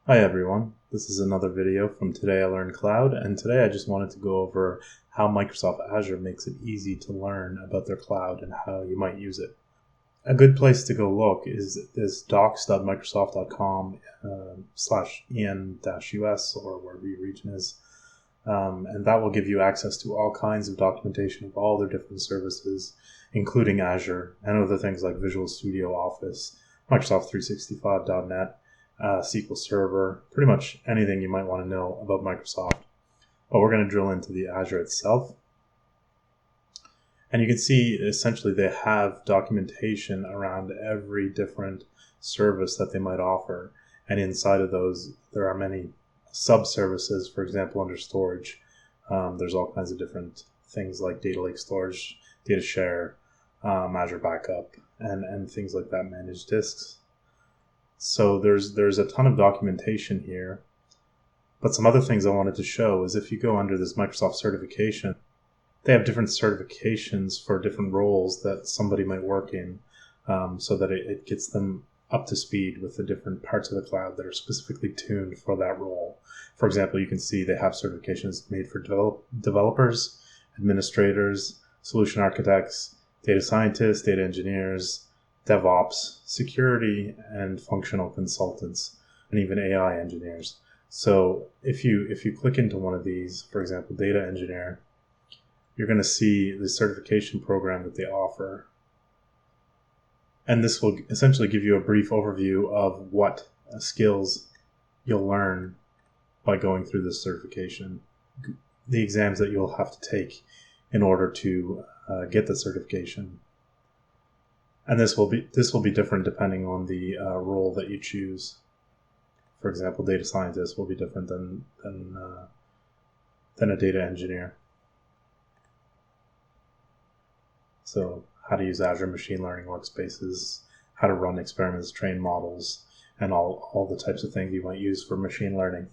Hi everyone, this is another video from Today I Learned Cloud, and today I just wanted to go over how Microsoft Azure makes it easy to learn about their cloud and how you might use it. A good place to go look is this docs.microsoft.com /en-us or wherever your region is, and that will give you access to all kinds of documentation of all their different services, including Azure and other things like Visual Studio Office, Microsoft 365.net, SQL Server, pretty much anything you might want to know about Microsoft. But we're going to drill into the Azure itself. And you can see essentially they have documentation around every different service that they might offer. And inside of those, there are many sub-services. For example, under storage, there's all kinds of different things like data lake storage, data share, Azure backup, and things like that, managed disks. So there's a ton of documentation here. But some other things I wanted to show is if you go under this Microsoft certification, they have different certifications for different roles that somebody might work in, so that it gets them up to speed with the different parts of the cloud that are specifically tuned for that role. For example, you can see they have certifications made for developers, administrators, solution architects, data scientists, data engineers, DevOps, security, and functional consultants, and even AI engineers. So if you click into one of these, for example, data engineer, you're going to see the certification program that they offer. And this will essentially give you a brief overview of what skills you'll learn by going through this certification, the exams that you'll have to take in order to get the certification. And this will be different depending on the role that you choose. For example, data scientist will be different than a data engineer. So how to use Azure machine learning workspaces, how to run experiments, train models, and all the types of things you might use for machine learning.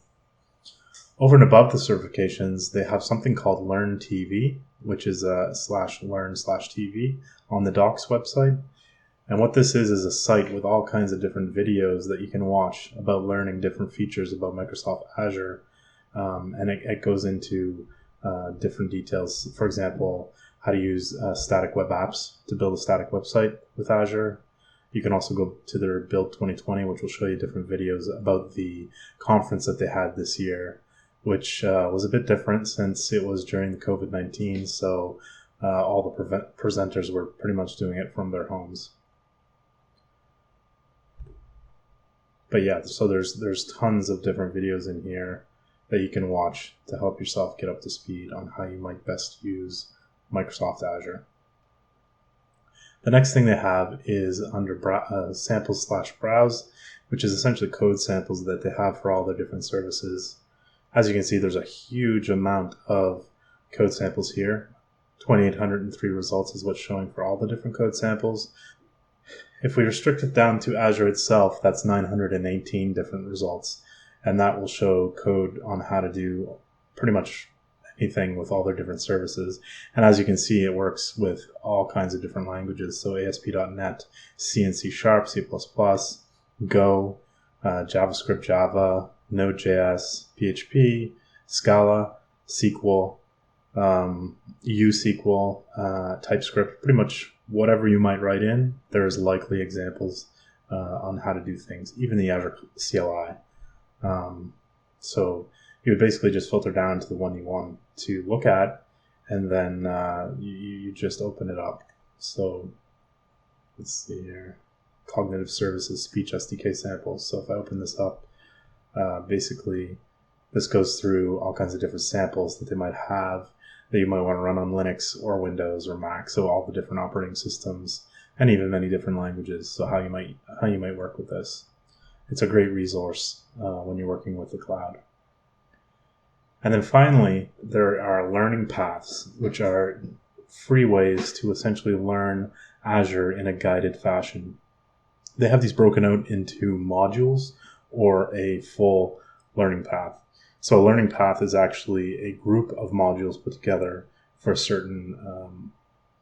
Over and above the certifications, they have something called Learn TV, which is /learn/TV on the Docs website. And what this is a site with all kinds of different videos that you can watch about learning different features about Microsoft Azure. And it goes into different details. For example, how to use static web apps to build a static website with Azure. You can also go to their Build 2020, which will show you different videos about the conference that they had this year, which was a bit different since it was during the COVID-19. So all the presenters were pretty much doing it from their homes. But yeah, so there's tons of different videos in here that you can watch to help yourself get up to speed on how you might best use Microsoft Azure. The next thing they have is under samples/browse, which is essentially code samples that they have for all their different services. As you can see, there's a huge amount of code samples here. 2,803 results is what's showing for all the different code samples. If we restrict it down to Azure itself, that's 918 different results. And that will show code on how to do pretty much anything with all their different services. And as you can see, it works with all kinds of different languages. So ASP.NET, C and C#, C++, Go, JavaScript, Java, Node.js, PHP, Scala, SQL, USQL, TypeScript, pretty much whatever you might write in, there's likely examples on how to do things, even the Azure CLI. So you would basically just filter down to the one you want to look at, and then you just open it up. So let's see here, cognitive services, speech SDK samples. So if I open this up, basically this goes through all kinds of different samples that they might have that you might want to run on Linux or Windows or Mac. So all the different operating systems and even many different languages. So how you might work with this. It's a great resource when you're working with the cloud. And then finally, there are learning paths, which are free ways to essentially learn Azure in a guided fashion. They have these broken out into modules or a full learning path. So a learning path is actually a group of modules put together for a certain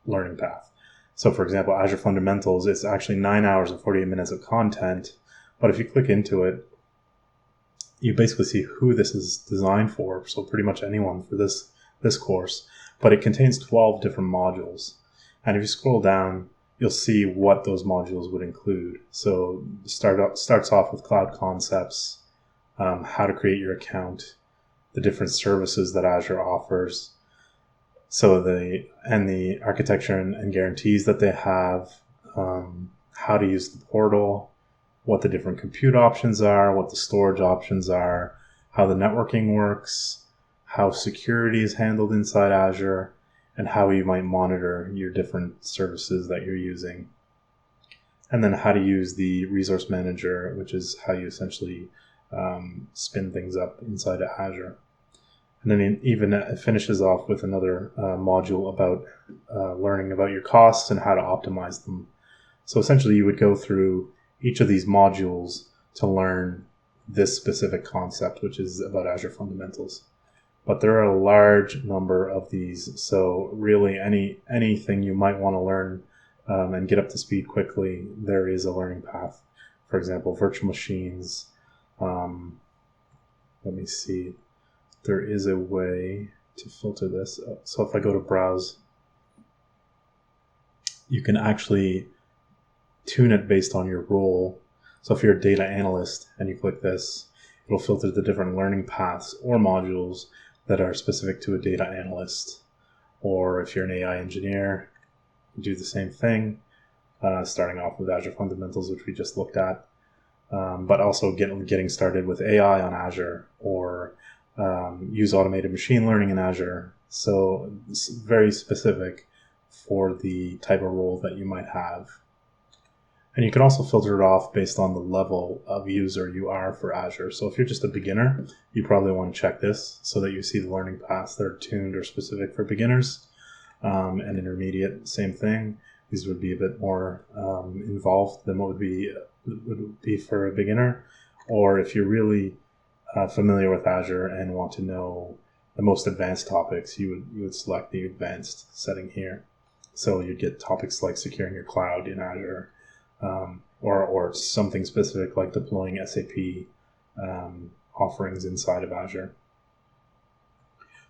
learning path. So for example, Azure Fundamentals, it's actually 9 hours and 48 minutes of content. But if you click into it, you basically see who this is designed for, so pretty much anyone for this course, but it contains 12 different modules. And if you scroll down, you'll see what those modules would include. So starts off with cloud concepts, how to create your account, the different services that Azure offers, so the architecture and guarantees that they have, how to use the portal, what the different compute options are, what the storage options are, how the networking works, how security is handled inside Azure, and how you might monitor your different services that you're using. And then how to use the resource manager, which is how you essentially spin things up inside of Azure. And then it finishes off with another module about learning about your costs and how to optimize them. So essentially you would go through each of these modules to learn this specific concept, which is about Azure fundamentals. But there are a large number of these, so really anything you might want to learn and get up to speed quickly, there is a learning path. For example, virtual machines. Let me see. There is a way to filter this. So if I go to browse, you can actually tune it based on your role. So if you're a data analyst and you click this, it'll filter the different learning paths or modules that are specific to a data analyst. Or if you're an AI engineer, you do the same thing, starting off with Azure Fundamentals, which we just looked at, but also getting started with AI on Azure, or use automated machine learning in Azure. So it's very specific for the type of role that you might have. And you can also filter it off based on the level of user you are for Azure. So if you're just a beginner, you probably want to check this so that you see the learning paths that are tuned or specific for beginners. And intermediate, same thing. These would be a bit more involved than what would be for a beginner. Or if you're really familiar with Azure and want to know the most advanced topics, you would select the advanced setting here. So you'd get topics like securing your cloud in Azure, or something specific like deploying SAP offerings inside of Azure.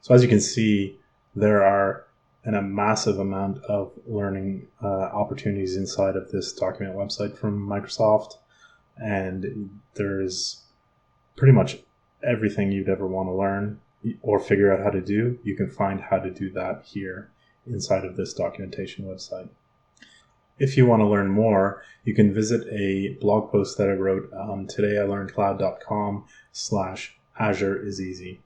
So as you can see, there are a massive amount of learning opportunities inside of this document website from Microsoft, and there's pretty much everything you'd ever want to learn or figure out how to do. You can find how to do that here inside of this documentation website. If you want to learn more, you can visit a blog post that I wrote on todayIlearnedcloud.com/Azure is easy.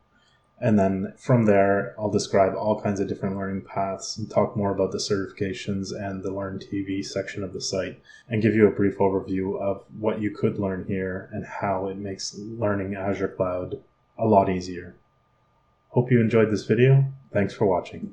And then from there, I'll describe all kinds of different learning paths and talk more about the certifications and the Learn TV section of the site, and give you a brief overview of what you could learn here and how it makes learning Azure Cloud a lot easier. Hope you enjoyed this video. Thanks for watching.